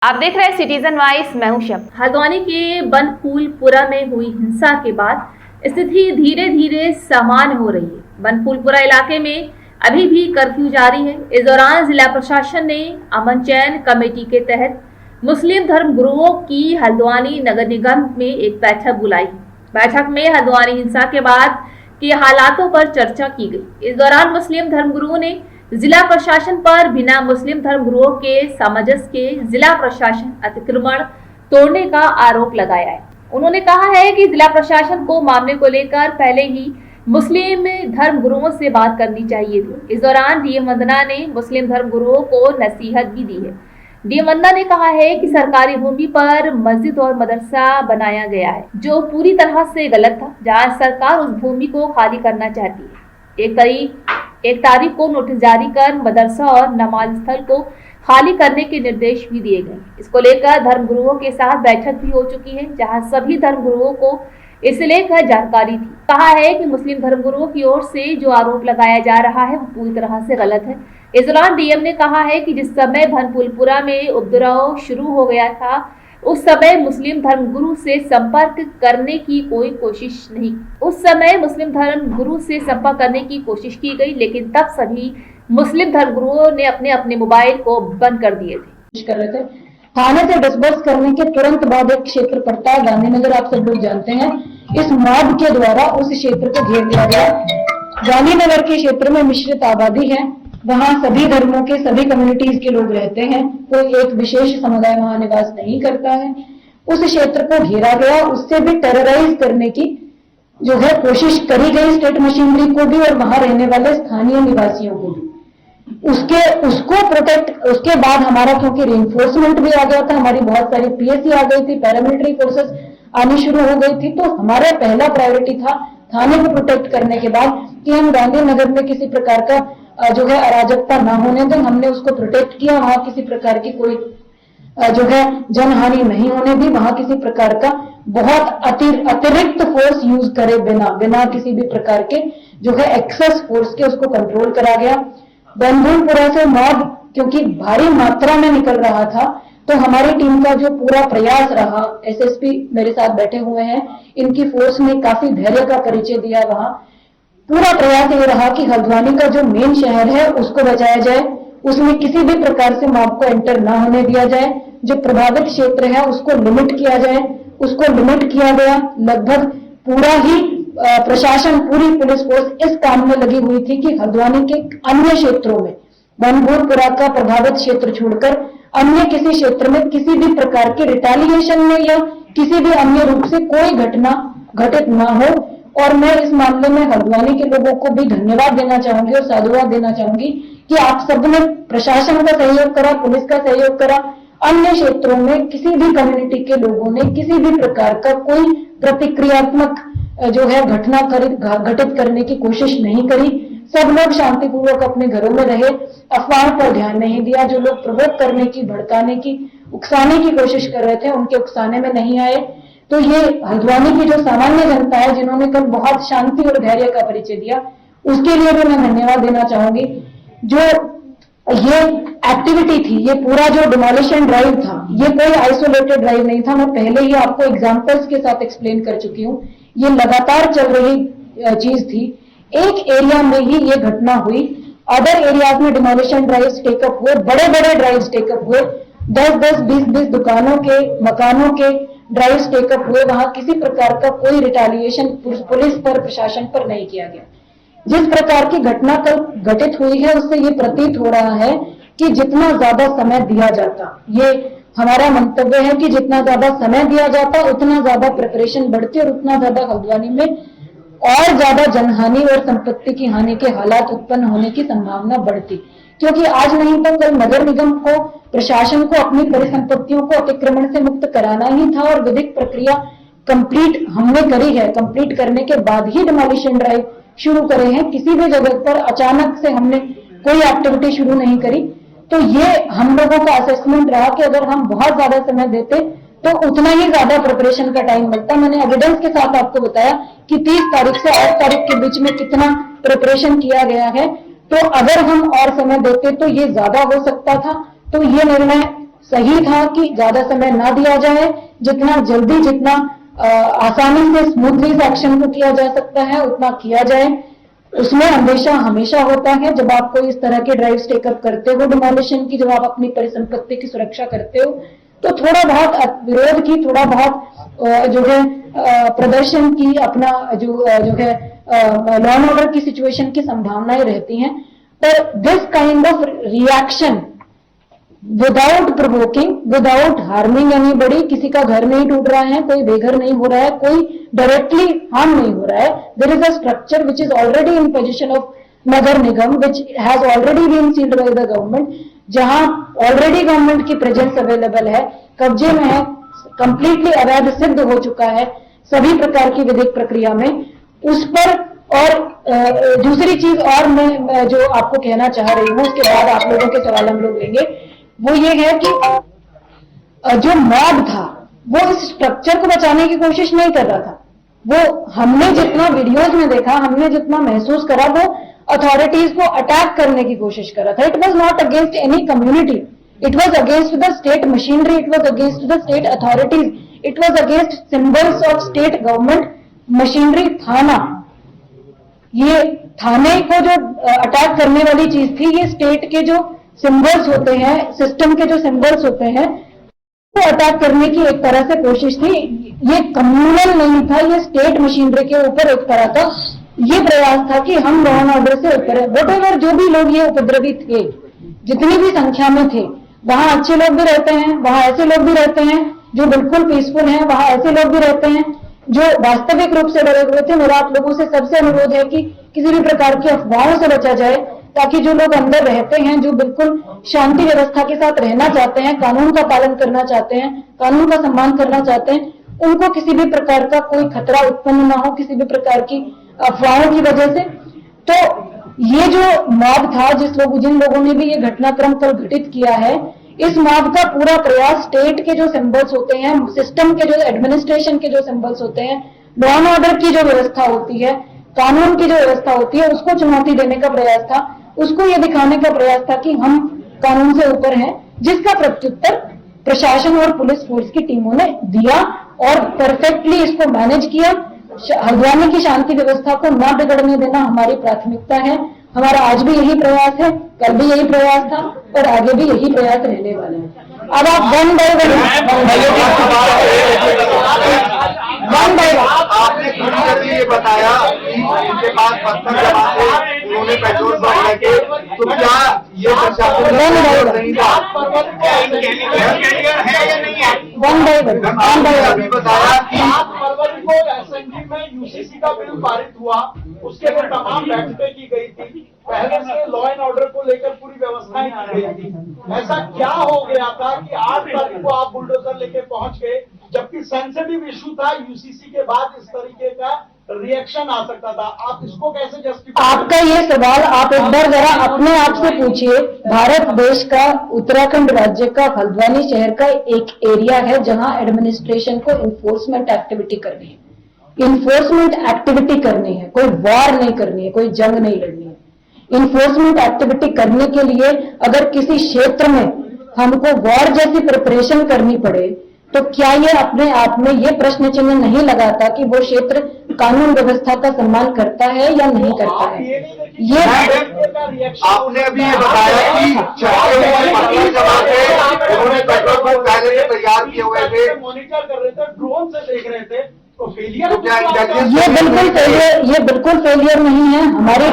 आप देख रहे हैं सिटीजन वॉइस, मैं हूं शब। हल्द्वानी के बनफूलपुरा में हुई हिंसा के बाद स्थिति धीरे धीरे सामान्य हो रही है। बनफूलपुरा इलाके में अभी भी कर्फ्यू जारी है। इस दौरान जिला प्रशासन ने अमन चैन कमेटी के तहत मुस्लिम धर्म गुरुओं की हल्द्वानी नगर निगम में एक बैठक बुलाई। बैठक में हल्द्वानी हिंसा के बाद के हालातों पर चर्चा की गई। इस दौरान मुस्लिम धर्मगुरुओं ने जिला प्रशासन पर बिना मुस्लिम धर्मगुरुओं के सामंजस्य के जिला प्रशासन अतिक्रमण तोड़ने का आरोप लगाया है। उन्होंने कहा है कि जिला प्रशासन को मामले को लेकर पहले ही मुस्लिम धर्मगुरुओं से बात करनी चाहिए थी। इस दौरान डीएम वंदना ने मुस्लिम धर्मगुरुओं को नसीहत भी दी है। डीएम वंदना ने कहा है कि सरकारी भूमि पर मस्जिद और मदरसा बनाया गया है, जो पूरी तरह से गलत था, जहां सरकार उस भूमि को खाली करना चाहती है। एक तारीख को नोटिस जारी कर मदरसा और नमाज स्थल को खाली करने के निर्देश भी दिए गए। इसको लेकर धर्मगुरुओं के साथ बैठक भी हो चुकी है, जहां सभी धर्मगुरुओं को इसे लेकर जानकारी थी। कहा है कि मुस्लिम धर्मगुरुओं की ओर से जो आरोप लगाया जा रहा है वो पूरी तरह से गलत है। इस दौरान डीएम ने कहा है कि जिस समय बनफूलपुरा में उपद्रव शुरू हो गया था, उस समय मुस्लिम धर्मगुरु से संपर्क करने की कोई कोशिश नहीं। उस समय मुस्लिम धर्मगुरु से संपर्क करने की कोशिश की गई, लेकिन तब सभी मुस्लिम धर्मगुरुओं ने अपने अपने मोबाइल को बंद कर दिए थे। कर रहे थे। थाने से डिस्बर्स करने के तुरंत बाद एक क्षेत्र पड़ता है गांधीनगर, आप सब लोग जानते हैं। इस मॉब के द्वारा उस क्षेत्र को घेर लिया गया। गांधीनगर के क्षेत्र में मिश्रित आबादी है, वहाँ सभी धर्मों के सभी कम्युनिटीज के लोग रहते हैं, कोई एक विशेष समुदाय वहाँ निवास नहीं करता है। उस क्षेत्र को घेरा गया, उससे भी टेरराइज करने की जो है कोशिश करी गई स्टेट मशीनरी को भी और वहां रहने वाले स्थानीय निवासियों को भी। उसको प्रोटेक्ट, उसके बाद हमारा क्योंकि रेनफोर्समेंट भी आ गया था, हमारी बहुत सारी पीएससी आ गई थी, पैरामिलिट्री फोर्सेस आनी शुरू हो गई थी, तो हमारा पहला प्रायोरिटी था थाने को प्रोटेक्ट करने के बाद कि हम गांधीनगर में किसी प्रकार का जो है अराजकता ना होने दें। हमने उसको प्रोटेक्ट किया, वहां किसी प्रकार की कोई जो है जनहानि नहीं होने दी, वहां किसी प्रकार का बहुत अतिरिक्त फोर्स यूज करे बिना किसी भी प्रकार के जो है एक्सेस फोर्स के उसको कंट्रोल करा गया। बनफूलपुरा से मॉब क्योंकि भारी मात्रा में निकल रहा था, तो हमारी टीम का जो पूरा प्रयास रहा, एसएसपी मेरे साथ बैठे हुए हैं, इनकी फोर्स ने काफी धैर्य का परिचय दिया। वहां पूरा प्रयास ये रहा कि हल्द्वानी का जो मेन शहर है उसको बचाया जाए, उसमें किसी भी प्रकार से मॉब को एंटर ना होने दिया जाए। जो प्रभावित क्षेत्र है उसको लिमिट किया जाए, उसको लिमिट किया गया। लगभग पूरा ही प्रशासन, पूरी पुलिस फोर्स इस काम में लगी हुई थी कि हल्द्वानी के अन्य क्षेत्रों में, बनफूलपुरा का प्रभावित क्षेत्र छोड़कर अन्य किसी क्षेत्र में किसी भी प्रकार के रिटेलिएशन में या किसी भी अन्य रूप से कोई घटना घटित ना हो। और मैं इस मामले में हल्द्वानी के लोगों को भी धन्यवाद देना चाहूंगी और साधुवाद देना चाहूंगी कि आप सबने प्रशासन का सहयोग करा, पुलिस का सहयोग करा। अन्य क्षेत्रों में किसी भी कम्युनिटी के लोगों ने किसी भी प्रकार का कोई प्रतिक्रियात्मक जो है घटना घटित करने की कोशिश नहीं करी। सब लोग शांतिपूर्वक अपने घरों में रहे, अफवाह पर ध्यान नहीं दिया। जो लोग प्रवोक करने की, भड़काने की, उकसाने की कोशिश कर रहे थे, उनके उकसाने में नहीं आए। तो ये हल्द्वानी की जो सामान्य जनता है, जिन्होंने कल बहुत शांति और धैर्य का परिचय दिया, उसके लिए भी मैं धन्यवाद देना चाहूंगी। जो ये एक्टिविटी थी, ये पूरा जो डिमोलिशन ड्राइव था, ये कोई आइसोलेटेड ड्राइव नहीं था। मैं पहले ही आपको एग्जांपल्स के साथ एक्सप्लेन कर चुकी हूँ। ये लगातार चल रही चीज थी। एक एरिया में ही ये घटना हुई, अदर एरियाज में डिमोलिशन ड्राइव्स टेकअप हुए, बड़े बड़े ड्राइव्स टेकअप हुए, 10-10, 20-20 दुकानों के, मकानों के ड्राइव्स टेकअप हुए। वहां किसी प्रकार का कोई रिटेलिएशन पुलिस पर, प्रशासन पर नहीं किया गया। जिस प्रकार की घटना कल घटित हुई है, उससे ये प्रतीत हो रहा है कि जितना ज्यादा समय दिया जाता, ये हमारा मंतव्य है कि जितना ज्यादा समय दिया जाता उतना ज्यादा प्रिपरेशन बढ़ती और उतना ज्यादा हल्द्वानी में और ज्यादा जनहानि और संपत्ति की हानि के हालात उत्पन्न होने की संभावना बढ़ती। क्योंकि आज नहीं तो कल नगर निगम को, प्रशासन को अपनी परिसंपत्तियों को अतिक्रमण से मुक्त कराना ही था और विधिक प्रक्रिया कंप्लीट हमने करी है। कंप्लीट करने के बाद ही डिमोलिशन ड्राइव शुरू करे हैं। किसी भी जगह पर अचानक से हमने कोई एक्टिविटी शुरू नहीं करी। तो ये हम लोगों का असेसमेंट रहा कि अगर हम बहुत ज्यादा समय देते तो उतना ही ज्यादा प्रिपरेशन का टाइम लगता। मैंने एविडेंस के साथ आपको बताया कि 30 तारीख से 8 तारीख के बीच में कितना प्रिपरेशन किया गया है। तो अगर हम और समय देते तो ये ज्यादा हो सकता था। तो ये निर्णय सही था कि ज्यादा समय ना दिया जाए, जितना जल्दी, जितना आसानी से स्मूथली इस एक्शन को किया जा सकता है उतना किया जाए। उसमें अंदेशा हमेशा होता है जब आप कोई इस तरह के ड्राइव्स टेकअप करते हो डिमोलिशन की, जब आप अपनी परिसंपत्ति की सुरक्षा करते हो, तो थोड़ा बहुत विरोध की, थोड़ा बहुत जो है प्रदर्शन की, अपना जो है लॉ एंड ऑर्डर की सिचुएशन की संभावनाएं रहती हैं। पर this kind of reaction without provoking, without harming anybody, किसी का घर नहीं टूट रहा है, कोई बेघर नहीं हो रहा है, कोई डायरेक्टली हार्म नहीं हो रहा है। There is a structure which is already in position of Nagar Nigam, which has already been sealed by the government, जहां ऑलरेडी गवर्नमेंट की प्रेजेंस अवेलेबल है, कब्जे में है, कंप्लीटली अवैध सिद्ध हो चुका है सभी प्रकार की विधिक प्रक्रिया में, उस पर। और दूसरी चीज और मैं जो आपको कहना चाह रही हूं, उसके बाद आप लोगों के सवाल हम लोग लेंगे, वो ये है कि जो मॉब था वो इस स्ट्रक्चर को बचाने की कोशिश नहीं कर रहा था। वो हमने जितना वीडियोज में देखा, हमने जितना महसूस करा, वो अथॉरिटीज को अटैक करने की कोशिश कर रहा था। It was not against any community, it was against the state machinery, it was against the state authorities, it was against symbols of state government machinery. थाना, ये थाने को जो अटैक करने वाली चीज थी, ये स्टेट के जो सिंबल्स होते हैं, सिस्टम के जो सिंबल्स होते हैं, वो अटैक करने की एक तरह से कोशिश थी। ये कम्युनल नहीं था, ये स्टेट मशीनरी के ऊपर एक तरह का ये प्रयास था कि हम लॉ एंड ऑर्डर से ऊपर है। वॉटेवर जो भी लोग ये उपद्रवी थे, जितनी भी संख्या में थे, वहां अच्छे लोग भी रहते हैं, वहां ऐसे लोग भी रहते हैं जो बिल्कुल पीसफुल हैं, वहां ऐसे लोग भी रहते हैं जो वास्तविक रूप से डरे हुए थे। मेरा आप लोगों से सबसे अनुरोध है कि किसी भी प्रकार की अफवाहों से बचा जाए, ताकि जो लोग अंदर रहते हैं, जो बिल्कुल शांति व्यवस्था के साथ रहना चाहते हैं, कानून का पालन करना चाहते हैं, कानून का सम्मान करना चाहते हैं, उनको किसी भी प्रकार का कोई खतरा उत्पन्न ना हो, किसी भी प्रकार की अफवाहों की वजह से। तो ये जो मॉब था, जिन लोगों ने भी ये घटनाक्रम कल घटित किया है, इस मॉब का पूरा प्रयास स्टेट के जो सिंबल्स होते हैं, सिस्टम के जो एडमिनिस्ट्रेशन के जो सिंबल्स होते हैं, लॉ एंड ऑर्डर की जो व्यवस्था होती है, कानून की जो व्यवस्था होती है, उसको चुनौती देने का प्रयास था। उसको ये दिखाने का प्रयास था कि हम कानून से ऊपर हैं, जिसका प्रत्युत्तर प्रशासन और पुलिस फोर्स की टीमों ने दिया और परफेक्टली इसको मैनेज किया। हल्द्वानी की शांति व्यवस्था को न बिगड़ने देना हमारी प्राथमिकता है। हमारा आज भी यही प्रयास है, कल भी यही प्रयास था और आगे भी यही प्रयास रहने वाला है। अब आप वन बाय वन आपने थोड़ी देर ये बताया कि उनके पास पत्थर जमा थे, उन्होंने पेट्रोल पंप लेके, तो क्या ये प्रशासन नहीं था? वन बाय वन अभी बताया कि फरवरी को असेंबली में यूसीसी का बिल पारित हुआ, उसके लिए तमाम बैठकें की गई थी, पहले से लॉ एंड ऑर्डर को लेकर पूरी व्यवस्थाएं की गई थी। ऐसा क्या हो गया था कि 8 तारीख को आप बुलडोजर लेके पहुंच गए, जबकि सेंसिटिव इशू था, यूसीसी के बाद इस तरीके का रिएक्शन आ सकता था, आप इसको कैसे जस्टिफाई? आपका ये सवाल आप एक बार जरा अपने आप से पूछिए। भारत देश का, उत्तराखंड राज्य का हल्द्वानी शहर का एक एरिया है जहां एडमिनिस्ट्रेशन को इन्फोर्समेंट एक्टिविटी करनी है। इन्फोर्समेंट एक्टिविटी करनी है, कोई वॉर नहीं करनी है, कोई जंग नहीं लड़नी है। इन्फोर्समेंट एक्टिविटी करने के लिए अगर किसी क्षेत्र में हमको वॉर जैसी प्रिपरेशन करनी पड़े, तो क्या ये अपने आप में ये प्रश्न चिन्ह नहीं लगाता कि वो क्षेत्र कानून व्यवस्था का सम्मान करता है या नहीं करता है? ये आपने अभी ये बताया कि पत्थर जमा थे, उन्होंने पेट्रोल पंप पहले से तैयार किए हुए थे, मॉनिटर कर रहे थे, ड्रोन से देख रहे थे, तो फेलियर? ये बिल्कुल फेलियर नहीं है हमारे।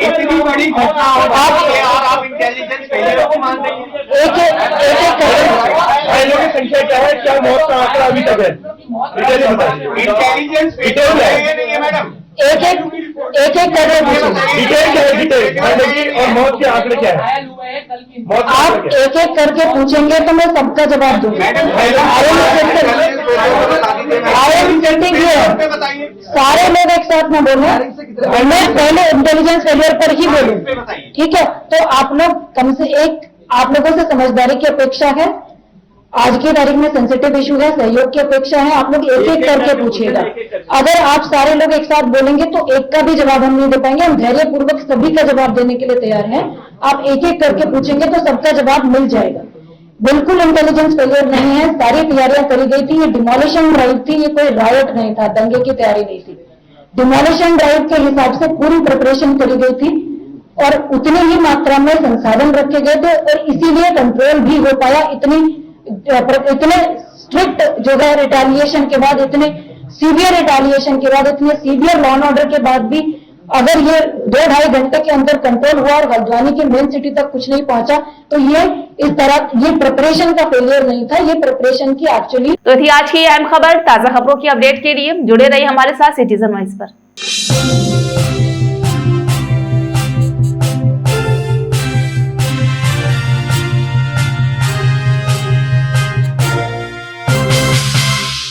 इतनी बड़ी घटना आप इंटेलिजेंस फेलियर को मान रही हैं? एक घायलों की संख्या क्या है, क्या मौत का आंकड़ा अभी तक है? इंटेलिजेंस फेलियर नहीं है मैडम। एक करके पूछेंगे, डिटेल क्या है, डिटेल और मौत के आंकड़े क्या है? आप एक एक करके पूछेंगे तो मैं सबका जवाब दूंगा। सारे लोग एक साथ ना बोले, मैं पहले इंटेलिजेंस फेलियर पर ही बोलूं, ठीक है? तो आप लोग कम से आप लोगों से समझदारी की अपेक्षा है, आज की तारीख में सेंसिटिव इशू है, सहयोग की अपेक्षा है। आप लोग एक एक करके पूछिएगा। अगर आप सारे लोग एक साथ बोलेंगे तो एक का भी जवाब हम नहीं दे पाएंगे। हम धैर्यपूर्वक सभी का जवाब देने के लिए तैयार हैं। आप एक एक करके पूछेंगे तो सबका जवाब मिल जाएगा। बिल्कुल इंटेलिजेंस फेलियर नहीं है, सारी तैयारियां करी गई थी। ये डिमोलिशन ड्राइव थी, ये कोई रायट नहीं था, दंगे की तैयारी नहीं थी। डिमोलिशन ड्राइव के हिसाब से पूरी प्रिपरेशन करी गई थी और उतनी ही मात्रा में संसाधन रखे गए थे और इसीलिए कंट्रोल भी हो पाया। इतने स्ट्रिक्ट जो है रिटेलिएशन के बाद, इतने सीवियर रिटेलिएशन के बाद, इतने सीवियर लॉ एंड ऑर्डर के बाद भी अगर ये 2-2.5 घंटे के अंदर कंट्रोल हुआ और हल्द्वानी के मेन सिटी तक कुछ नहीं पहुंचा, तो ये इस तरह ये प्रिपरेशन का फेलियर नहीं था, ये प्रिपरेशन की एक्चुअली। तो थी आज की अहम खबर। ताजा खबरों की अपडेट के लिए जुड़े रहिए हमारे साथ सिटीजन वॉइस पर।